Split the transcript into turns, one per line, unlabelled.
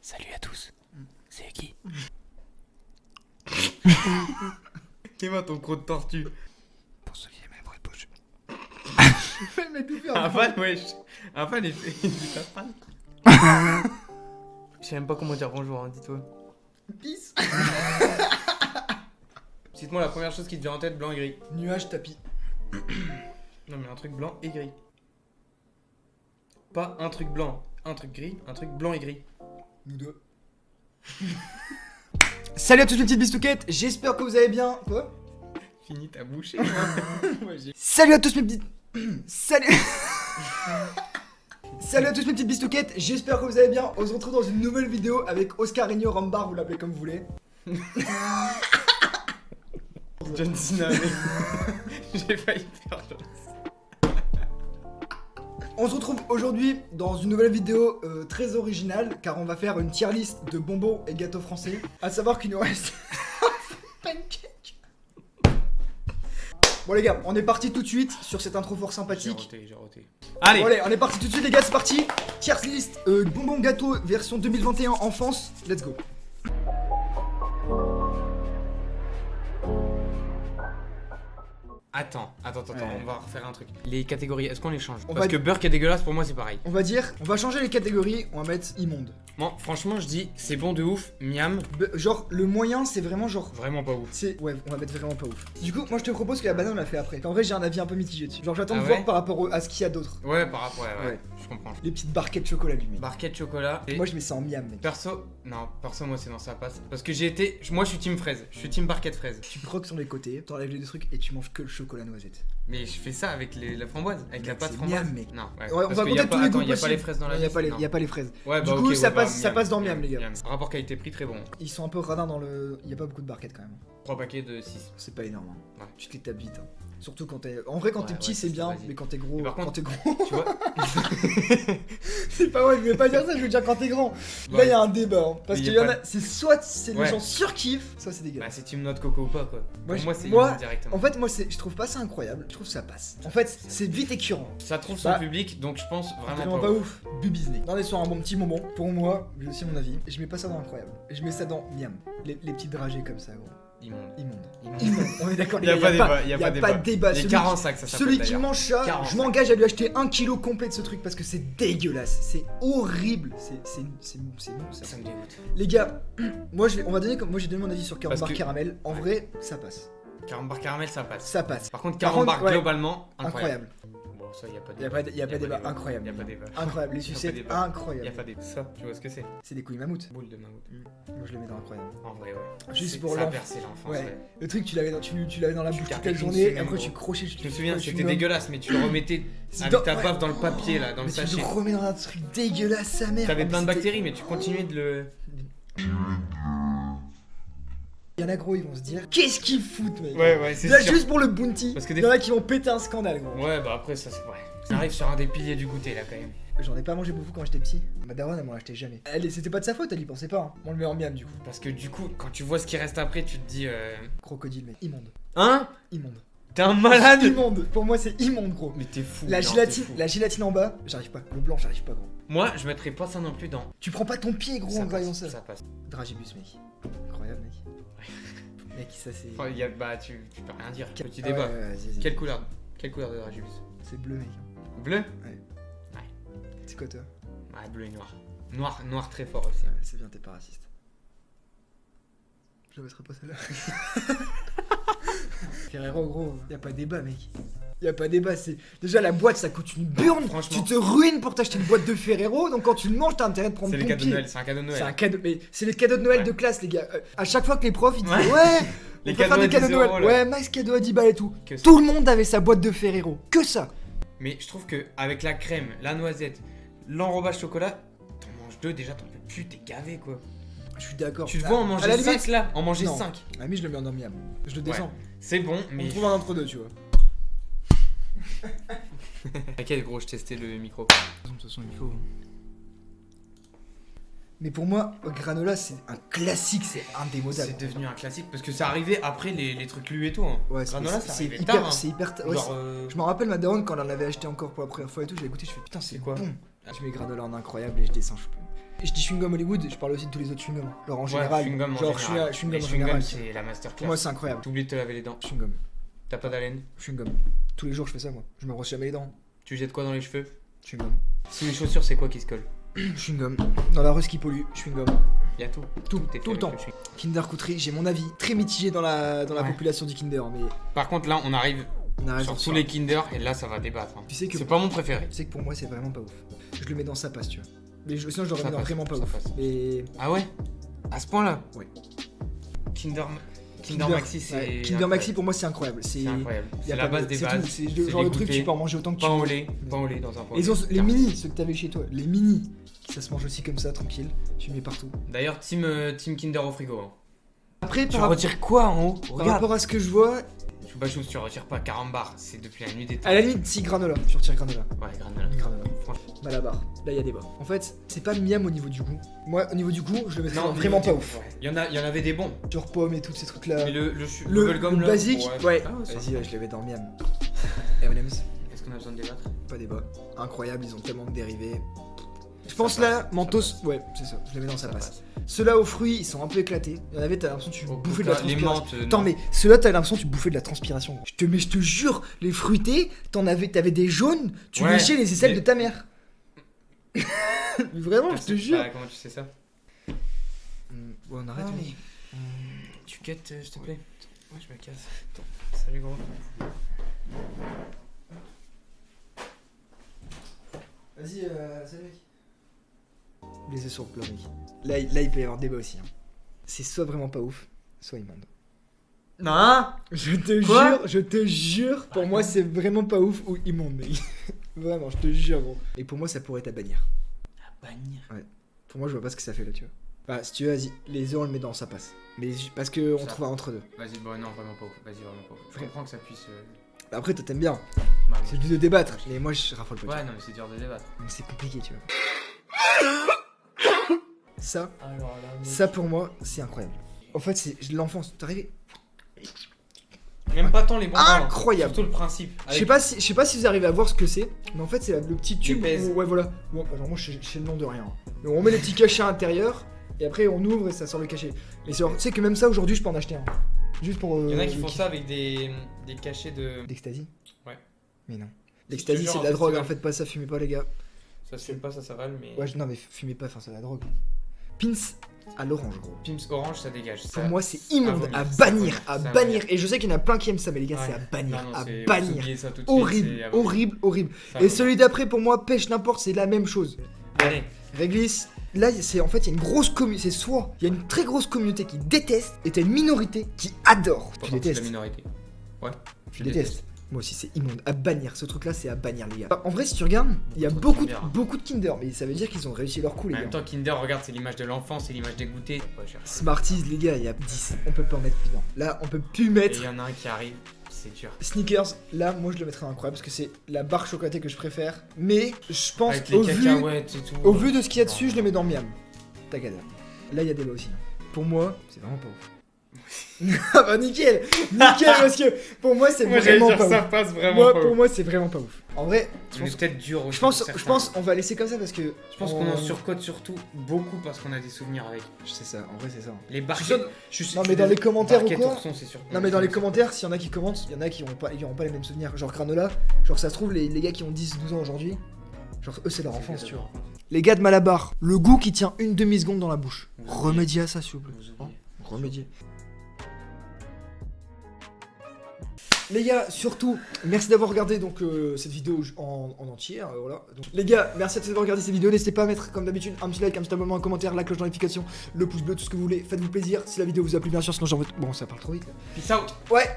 Salut à tous. C'est qui?
Dis-moi ton croc de tortue.
Pour ceux qui aiment les bruits de bouche.
Le mec tout fait
Un fan, wesh. Un fan, il dit un fan. Je sais même pas comment dire bonjour, hein, dis-toi.
Pisse.
Cite-moi la première chose qui te vient en tête, blanc et gris.
Nuage tapis.
Non mais un truc blanc et gris. Pas un truc blanc, un truc gris, un truc blanc et gris.
Nous deux. Salut à tous les petites bistouquettes, j'espère que vous allez bien. Quoi?
Fini ta bouchée.
Salut à tous mes petites... Salut. Salut à tous mes petites bistouquettes, j'espère que vous allez bien. On se retrouve dans une nouvelle vidéo avec Oscarinho Rambar, vous l'appelez comme vous voulez.
John Cena, mec. J'ai failli faire John Cena.
On se retrouve aujourd'hui dans une nouvelle vidéo très originale, car on va faire une tier list de bonbons et gâteaux français. À savoir qu'il nous reste pancake. Bon les gars, on est parti tout de suite sur cette intro fort sympathique.
J'ai roté. Allez,
Bon allez, on est parti tout de suite les gars, c'est parti. Tier list bonbons gâteaux version 2021 en France. Let's go.
Attends,
Ouais.
on va refaire un truc. Les catégories, est-ce qu'on les change?
On
Parce
va-
que Burk est dégueulasse, pour moi c'est pareil.
On va changer les catégories, on va mettre immonde.
Bon, franchement, je dis, c'est bon de ouf, miam,
Genre le moyen c'est vraiment genre...
vraiment pas ouf.
C'est... Ouais, on va mettre vraiment pas ouf. Du coup, moi je te propose que la banane on la fait après. En vrai j'ai un avis un peu mitigé dessus. Genre j'attends
Ah
de
ouais
voir par rapport à ce qu'il y a d'autre.
Ouais, par rapport, ouais,
Ouais.
je comprends.
Les petites barquettes de chocolat lui mec.
Barquette de chocolat. Et
Moi je mets ça en miam mec.
perso, non, perso, moi c'est dans ça passe. Parce que moi je suis team fraise, je suis team barquette fraise.
Tu croques sur les côtés, t'enlèves les deux trucs et tu manges que le chocolat noisette.
Mais je fais ça avec la framboise, avec la
Mec,
pâte
c'est
framboise.
miam, mec.
Non, ouais.
Ouais, on
Parce
va
qu'il y a
compter
pas-
tous les
attends,
goûts
il y a pas les
possibles.
fraises dans la
Non, y a
liste.
pas les,
non.
y a pas les fraises.
Ouais,
Du
bah
coup,
ok,
ça
ouais,
passe- ça
miam,
passe dans miam, les gars.
Rapport qualité-prix très bon.
Ils sont un peu radins dans le... Y a pas beaucoup de barquettes quand même.
3 paquets de 6.
C'est pas énorme. Hein.
Ouais.
Tu te les tapes vite. Hein. Surtout quand t'es... En vrai quand
Ouais,
t'es petit
ouais,
c'est bien,
vas-y.
mais quand t'es gros...
Et par
quand
contre-
t'es gros...
Tu vois?
C'est pas vrai, je vais pas dire ça, je veux dire quand t'es grand. Là
Ouais.
y a un débat. Hein, parce
Mais
qu'il
y
y
a
en
pas
a... C'est soit c'est les
Ouais.
gens surkiffent, soit c'est
Bah,
dégueulasse.
c'est team noix de coco ou pas quoi.
Moi,
Pour moi, c'est
moi,
immonde directement.
En fait moi je trouve pas ça incroyable, je trouve que ça passe. En fait c'est vite écœurant.
Ça trouve son
Bah,
public, donc je pense
Vraiment
vraiment
pas
pas
ouf. Bubisney. On est sur un bon petit bonbon. Pour moi, j'ai aussi mon avis. Je mets pas ça dans incroyable. Je mets ça dans miam. Les petits dragées comme ça, gros.
Immonde.
Immonde.
Immonde.
Immonde. On est d'accord, les
Y a
gars.
pas
Y
débat,
a
y a
pas
pas
de débat.
Les
Celui
45, ça s'appelle
Celui qui
d'ailleurs.
mange ça,
45.
je m'engage à lui acheter 1 kilo complet de ce truc parce que c'est dégueulasse. C'est horrible. C'est bon ça.
Ça me dégoûte.
Les gars, moi on va donner comme moi j'ai donné mon avis sur 40
Parce
bar
que-
caramel. En
Ouais.
vrai, ça passe.
40 bar caramel, ça passe.
Ça passe.
Par contre,
Par
40
contre,
bar
ouais.
globalement, incroyable.
Incroyable.
Bon, ça, y a pas de
Y a pas de- y a pas débat. Incroyable.
Y a pas débat.
Incroyable. Les
Y a pas
sucettes,
débat. Y a
incroyable.
pas débat. Ça, tu vois ce que c'est?
C'est des couilles mammouth.
Boule de mammouth.
Moi je les mets dans incroyable.
En vrai, ouais.
Juste
C'est-
pour
ça a
l'enfant.
bercé l'enfance,
Ouais.
ouais.
Le truc, tu l'avais dans la
Tu
bouche toute
gardais
la
une
journée, et
semaine,
après
gros.
tu crochais.
Je me souviens, c'était
dégueulasse.
dégueulasse, mais tu le remettais
C'est
avec
dans-
ta
ouais.
baffe dans le papier, là, dans le
Mais tu
sachet.
le remets dans un truc dégueulasse, sa mère.
T'avais
Oh,
plein de
mais c'était-
bactéries, mais tu continuais de le.
Il y en a gros, ils vont se dire qu'est-ce qu'ils foutent, mec.
Ouais, c'est
Là,
sûr.
juste pour le bounty,
Parce que
il y en a qui vont péter un scandale, gros.
Ouais, bah après, ça c'est vrai. Ça arrive sur un des piliers du goûter, là, quand même.
J'en ai pas mangé beaucoup quand j'étais petit. Ma daronne, elle m'en achetait jamais. C'était pas de sa faute, elle y pensait pas. Hein. On le met en miam, du coup.
Parce que du coup, quand tu vois ce qui reste après, tu te dis.
Crocodile, mec. Immonde.
Hein?
Immonde.
T'es un malade?
Immonde. Pour moi, c'est immonde, gros.
Mais t'es fou.
La
non,
gélatine,
t'es fou.
la gélatine en bas, j'arrive pas. Le blanc, j'arrive pas, gros.
Moi, je mettrais pas ça non plus dans.
Tu prends pas ton pied, gros, en graillant ça.
Ça passe.
Dragibus, mec. Incroyable, mec. Mec, ça c'est.
Enfin, bah, tu peux rien dire. Petit
Ah
débat.
ouais, ouais, vas-y.
Quelle couleur de Dragibus?
C'est bleu, mec.
Bleu?
C'est quoi, toi?
Ouais, bleu et noir. Noir très fort aussi.
Ouais, c'est bien, t'es pas raciste. Je la mettrai pas celle-là. Ferrero, gros, y a pas débat, mec. Y a pas débat, c'est. Déjà, la boîte ça coûte une burne.
Franchement.
Tu te ruines pour t'acheter une boîte de Ferrero, donc quand tu le manges, t'as intérêt de prendre
C'est
ton
les cadeaux de
pied.
Noël, c'est un cadeau de
C'est un
Noël.
cadeau, mais c'est les cadeaux de Noël
Ouais.
de classe, les gars. À chaque fois que les profs ils disaient
Ouais.
ouais,
Les
on peut faire
cadeaux
des
à
cadeaux de
10
Noël.
euros, là.
Ouais, max cadeau à 10 balles et tout.
Que ça.
Tout le monde avait sa boîte de Ferrero, que ça.
Mais je trouve que avec la crème, la noisette, l'enrobage chocolat, t'en manges 2 déjà, t'en peux plus, t'es gavé quoi.
Je suis d'accord.
Tu te vois en
À
manger
la
5
limite,
là, en manger
non.
5.
Ami, je le mets en miam. Je le descends.
C'est bon,
On
mais.
trouve un entre-deux, tu vois.
T'inquiète gros, je testais le micro.
De toute façon, il faut. Mais pour moi, granola, c'est un classique, c'est indémodable.
C'est devenu un classique parce que c'est arrivé après les trucs lus et tout. Hein.
Ouais,
Granola,
c'est
ça arrivait
hyper,
tard. Hein.
c'est hyper. Ouais,
Genre,
je me rappelle ma daronne quand elle en avait acheté encore pour la première fois et tout, j'avais goûté, je fais putain, c'est
C'est quoi
bon. Je mets granola en incroyable et je descends, je peux. je dis chewing-gum Hollywood, je parle aussi de tous les autres chewing-gums. Genre en général.
chewing-gum en
genre
général.
chewing-gum
Les
en
chewing-gum,
général.
c'est la
Pour
masterclass.
moi, c'est incroyable.
T'oublies de te laver les dents.
Chewing-gum.
T'as pas d'haleine.
Chewing-gum. Tous les jours, je fais ça, moi. Je me brosse jamais les dents.
Tu jettes quoi dans les cheveux?
Chewing-gum.
Sous les chaussures, c'est quoi qui se colle?
Chewing-gum. Dans la rue, ce qui pollue, chewing-gum.
Y'a tout.
Tout,
est fait
tout le
avec
temps.
le chewing.
Kinder Couterie, j'ai mon avis très mitigé dans la
Ouais.
population du Kinder, mais
Par contre, là, on arrive
on a
sur
raison.
tous les Kinder et là, ça va débattre. hein.
Tu sais que
C'est pas mon préféré.
Tu sais que pour moi c'est vraiment pas ouf. Je le mets dans sa passe, tu vois. Mais sinon je l'aurais
Ça
mis dans
passe,
vraiment pas
ça
ouf.
passe.
Mais
Ah ouais? À ce point-là?
Ouais.
Kinder Maxi, c'est.
ouais, Kinder Maxi pour moi c'est incroyable.
C'est incroyable.
y a
C'est
pas
la base
de-
des
c'est
bases.
tout, c'est le
c'est
genre de truc
dégoûté.
tu peux en manger autant que tu
Pain
veux.
au lait, pain au lait dans un pot.
Et ils ont les mini, ceux que t'avais chez toi, les mini, ça se mange aussi comme ça, tranquille. Tu mets partout.
D'ailleurs, team Kinder au frigo. hein.
Après
Tu retires quoi en haut?
par
Regarde.
rapport à ce que je vois,
Chouba Choups, tu retires pas carambar. C'est depuis la nuit des temps.
à la limite si granola, je retire granola.
Ouais, granola.
Granola.
Franchement.
Malabar, là il y a débat. En fait, c'est pas miam au niveau du goût. Moi au niveau du goût, je le mettrais
Non,
vraiment pas ouf.
Ouais. Il y en avait des bons.
Genre pomme et tous ces trucs là.
Mais le
Le
bubblegum, là,
basique, ouais.
Ah ça
Vas-y,
va.
ouais, je le mets dans miam. M&M's.
Est-ce qu'on a besoin de débattre?
Pas débat. Incroyable, ils ont tellement de dérivés. Je
Ça
pense
passe,
là,
ça
Mentos,
passe.
ouais, c'est ça, je les mets dans sa
Ça
passe.
passe.
Ceux-là aux fruits, ils sont un peu éclatés. Il y en avait, t'as l'impression que tu
Au
bouffais de la
coca, les
transpiration.
menthes,
Attends,
non.
mais ceux-là, t'as l'impression que tu bouffais de la transpiration. Mais je te jure, les fruités, t'avais des jaunes, tu
Ouais,
léchais les aisselles
mais-
de ta mère. Vraiment, je te jure.
Bah, comment tu sais ça?
Ouais, on arrête.
Ah,
hein.
mais- Tu quêtes, s'il te plaît. Ouais, je me casse. Salut, gros.
Vas-y, salut mec. Les œufs sur le plat, mec. Là, il peut y avoir débat aussi. Hein. C'est soit vraiment pas ouf, soit immonde.
Non. Quoi
Je te jure, pour moi c'est vraiment pas ouf ou immonde, mec. Vraiment, je te jure, gros. Et pour moi, ça pourrait être à bannir.
Bannir.
Pour moi, je vois pas ce que ça fait là, tu vois. Bah, si tu veux, vas-y, les œufs, on le met dans sa passe. Mais parce que on
Ça.
trouve un entre deux.
Vas-y, bon, non, vraiment pas ouf. Vas-y, vraiment pas ouf. Je
Ouais.
comprends que ça puisse.
Après, toi, t'aimes bien.
Bah,
C'est juste de débattre. Mais moi, je raffole pas.
ouais, non, mais c'est dur de débattre.
Donc, c'est compliqué, tu vois. Ça,
Alors là,
ça pour moi, c'est incroyable. En fait, c'est l'enfance. T'es arrivé.
Même pas tant les bons parents.
Incroyable.
Surtout le principe.
Je sais pas si vous arrivez à voir ce que c'est, mais en fait c'est le petit tube
pèse.
où, ouais voilà. Bon, alors moi je sais le nom de rien. hein. Mais on met les petits cachets à l'intérieur et après on ouvre et ça sort le cachet. Mais tu sais que même ça aujourd'hui je peux en acheter un. Juste pour.
Il y en a qui
le
font
kiff.
ça avec des cachets de.
D'ecstasy.
Ouais.
Mais non.
te
L'ecstasy
jure,
c'est
en
de la
fait,
drogue,
c'est
en fait pas ça, fumez pas les gars.
Ça se fume pas, ça s'avale, mais.
Ouais, non mais fumez pas, enfin c'est de la drogue. Pins à l'orange gros.
Pimps orange, ça dégage.
Pour
Ça-
moi c'est immonde,
vomir,
à
ça
bannir,
vomir,
à
ça
bannir.
vomir.
Et je sais qu'il y en a plein qui aiment ça, mais les gars
Ouais.
c'est à bannir,
Non, non,
à
c'est-
bannir.
oubliez ça tout de suite,
Horrible,
c'est à vomir.
horrible, horrible.
Ça
Et
vomir.
celui d'après pour moi pêche n'importe, c'est la même chose.
Allez,
Réglisse, là c'est en fait il y a une grosse communauté, c'est soit il y a une très grosse communauté qui déteste et t'as une minorité qui adore. Tu
pour la
détestes,
minorité. Ouais,
tu détestes. Moi aussi c'est immonde, à bannir, ce truc là c'est à bannir les gars. En vrai si tu regardes, il y a
Beaucoup de
beaucoup
Kinder.
de Kinder, mais ça veut dire qu'ils ont réussi leur coup les
En même
gars.
temps, Kinder, regarde, c'est l'image de l'enfant, c'est l'image dégoûtée. Ouais, cher.
Smarties les gars, il y a 10, on peut pas en mettre plus dedans. Là on peut plus
Et
mettre
il y en a un qui arrive, c'est dur.
Sneakers, là moi je le mettrais incroyable parce que c'est la barre chocolatée que je préfère. Mais je pense
Avec les
au vu,
cacahuètes et tout.
au vu de ce qu'il y a dessus,
Non.
je le mets dans Miam. Tagada. Là il y a des lots aussi. Pour moi, c'est vraiment pas ouf. Ah bah nickel, nickel parce que pour moi c'est
Moi, j'allais
vraiment
dire
pas
ça
ouf.
passe vraiment
Moi,
pas
pour
ouf.
moi c'est vraiment pas ouf. En vrai, je
On est
pense,
peut-être dur aussi.
je pense,
pour
je
certains.
pense on va laisser comme ça parce que
Je pense qu'on en surcote surtout beaucoup parce qu'on a des souvenirs avec.
C'est ça, en vrai c'est ça.
Les barquettes.
sûr-
je suis-
Non,
je
mais
suis
dans les
désolé,
commentaires ou
barquettes
quoi
ourson, c'est sûr.
Non mais dans les commentaires, s'il y en a qui commentent, il y en a qui auront pas les mêmes souvenirs. Genre Granola, genre ça se trouve les gars qui ont 10-12 ans aujourd'hui, genre eux c'est leur enfance tu vois. Les gars de Malabar, le goût qui tient une demi-seconde dans la bouche.
Vous oubliez.
Remédiez à ça s'il vous plaît.
Vous oubliez.
Remédier. Les gars, surtout, merci d'avoir regardé donc cette vidéo en entier. Voilà. Donc, les gars, merci d'avoir regardé cette vidéo. N'hésitez pas à mettre, comme d'habitude, un petit like, un petit abonnement, un commentaire, la cloche de notification, le pouce bleu, tout ce que vous voulez. Faites-vous plaisir. Si la vidéo vous a plu, bien sûr, sinon j'en veux. Bon, ça parle trop vite là.
Peace out.
Ouais.